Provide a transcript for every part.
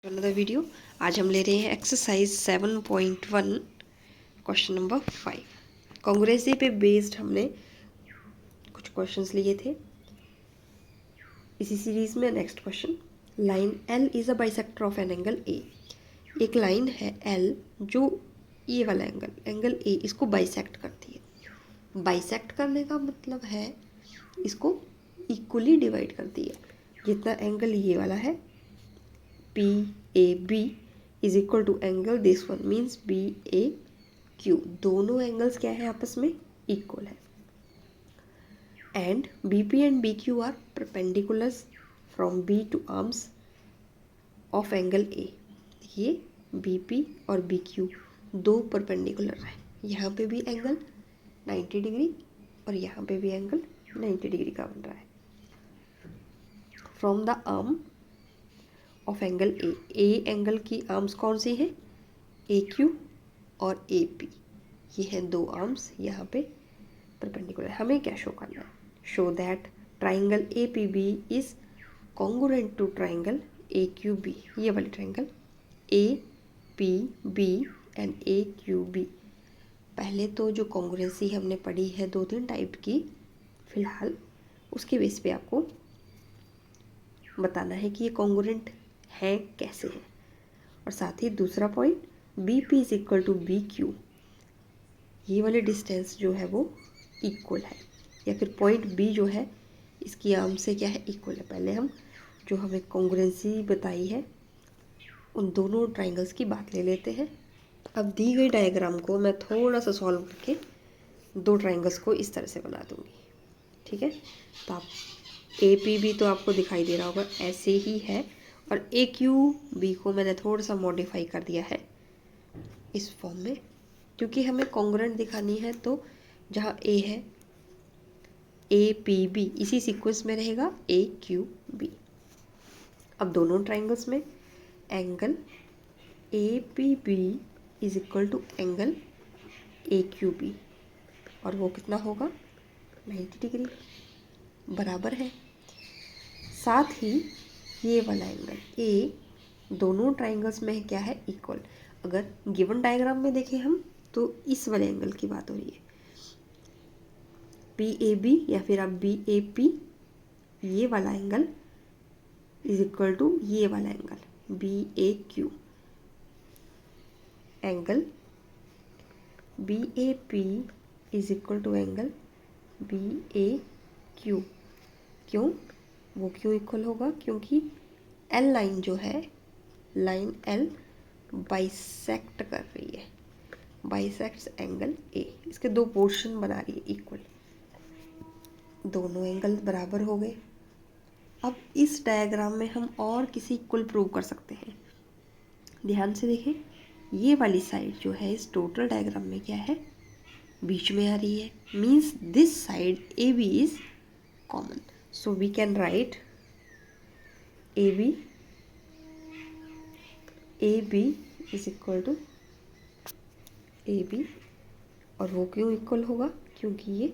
Another video. आज हम ले रहे हैं एक्सरसाइज 7.1 क्वेश्चन नंबर 5। कांग्रेसी पे बेस्ड हमने कुछ क्वेश्चंस लिए थे इसी सीरीज में। Next question, line L is a bisector of an angle A. एक लाइन है एल जो ये वाला एंगल ए इसको बाइसेक्ट करती है। बाइसेक्ट करने का मतलब है इसको इक्वली डिवाइड करती है। जितना एंगल ये वाला है P A B is equal to angle this one means B A Q. दोनों एंगल्स क्या है आपस में इक्वल है। And B P and B Q are perpendiculars from B to arms of angle A. ये बी पी और B Q दो perpendicular है। यहाँ पे भी एंगल 90 डिग्री और यहाँ पे भी एंगल 90 डिग्री का बन रहा है। From the arm of angle A, A angle की आर्म्स कौन सी है, ए क्यू और ए पी। ये हैं दो आर्म्स यहाँ पे परपेंडिकुलर। हमें क्या शो करना है, show that triangle A P B is congruent to triangle A Q B. ये वाली triangle A P B and A Q B. पहले तो जो कॉन्ग्रुएंसी हमने पढ़ी है 2-3 टाइप की, फिलहाल उसके बेस पे आपको बताना है कि ये कॉन्ग्रुएंट है कैसे है। और साथ ही दूसरा point, B P is equal to B Q. ये वाली डिस्टेंस जो है वो इक्वल है, या फिर पॉइंट बी जो है इसकी आर्म से क्या है इक्वल है। पहले हम जो हमें कॉन्ग्रुएंसी बताई है उन दोनों ट्राइंगल्स की बात ले लेते हैं। अब दी गई डायग्राम को मैं थोड़ा सा सॉल्व करके दो ट्राइंगल्स को इस तरह से बना दूंगी, ठीक है। तो आप ए पी बी तो आपको दिखाई दे रहा होगा ऐसे ही है, और ए क्यू बी को मैंने थोड़ा सा मॉडिफाई कर दिया है इस फॉर्म में, क्योंकि हमें कॉन्ग्रुएंट दिखानी है। तो जहाँ ए है ए पी बी इसी सीक्वेंस में रहेगा ए क्यू बी। अब दोनों ट्राइंगल्स में angle A P B is equal to angle A Q B, और वो कितना होगा 90 डिग्री बराबर है। साथ ही ये वाला एंगल ए दोनों ट्राइंगल्स में क्या है इक्वल। अगर गिवन डायग्राम में देखें हम तो इस वाले एंगल की बात हो रही है, पी ए बी या फिर आप बी ए पी, ये वाला एंगल इज इक्वल टू ये वाला angle B A Q. Angle B A P is equal to angle B A Q. क्यों, वो क्यों इक्वल होगा, क्योंकि एल लाइन जो है, लाइन एल बाइसेक्ट कर रही है, बाइसेक्ट्स एंगल ए। इसके दो पोर्शन बना रही है इक्वल, दोनों एंगल बराबर हो गए। अब इस डायग्राम में हम और किसी इक्वल प्रूव कर सकते हैं। ध्यान से देखें, ये वाली साइड जो है इस टोटल डायग्राम में क्या है बीच में आ रही है, means this side A B is common. So we can write A B is equal to A B. और वो क्यों इक्वल होगा, क्योंकि ये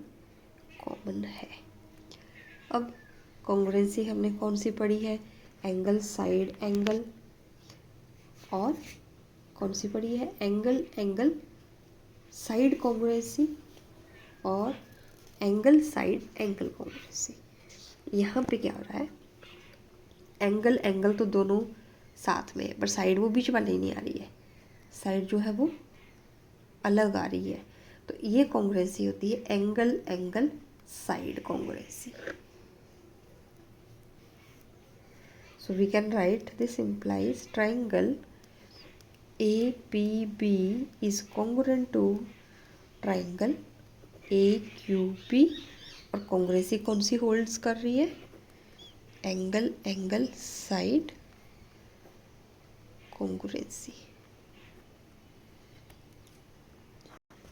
कॉमन है। अब कॉन्ग्रुएंसी हमने कौन सी पढ़ी है, एंगल साइड एंगल, और कौन सी पढ़ी है एंगल साइड कॉन्ग्रुएंसी और एंगल साइड एंगल कॉन्ग्रुएंसी। यहाँ पे क्या हो रहा है, एंगल तो दोनों साथ में है, पर साइड वो बीच वाली नहीं आ रही है, साइड जो है वो अलग आ रही है। तो ये कॉन्ग्रुएंसी होती है angle side congruency. So we can write this implies triangle APB is congruent to triangle AQB। और कॉन्ग्रुएंसी कौन सी होल्ड्स कर रही है, एंगल साइड कॉन्ग्रुएंसी।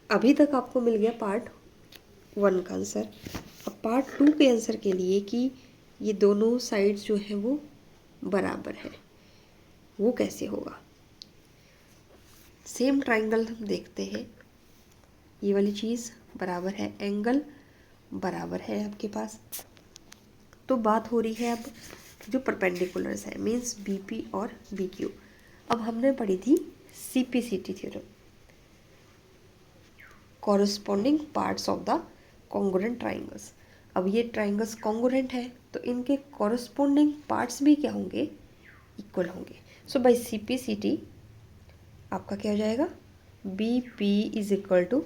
अभी तक आपको मिल गया पार्ट 1 का आंसर। अब पार्ट 2 के आंसर के लिए कि ये दोनों साइड्स जो हैं वो बराबर है, वो कैसे होगा। सेम ट्राइंगल हम देखते हैं, ये वाली चीज़ बराबर है, एंगल बराबर है आपके पास। तो बात हो रही है अब जो परपेंडिकुलर्स है, मीन्स बी पी और बी क्यू। अब हमने पढ़ी थी CPCT theorem, corresponding parts of the congruent triangles. अब ये ट्राइंगल्स कॉन्ग्रुएंट है तो इनके कॉरस्पॉन्डिंग पार्ट्स भी क्या होंगे, इक्वल होंगे। सो बाय CPCT आपका क्या हो जाएगा, BP is equal to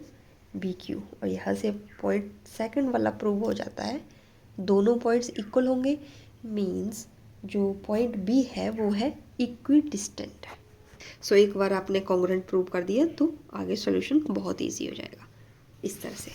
BQ, और यहाँ से पॉइंट सेकंड वाला प्रूव हो जाता है, दोनों पॉइंट्स इक्वल होंगे, मीन्स जो पॉइंट B है वो है इक्वी डिस्टेंट। सो एक बार आपने कॉन्ग्रुएंट प्रूव कर दिया तो आगे सॉल्यूशन बहुत ईजी हो जाएगा इस तरह से।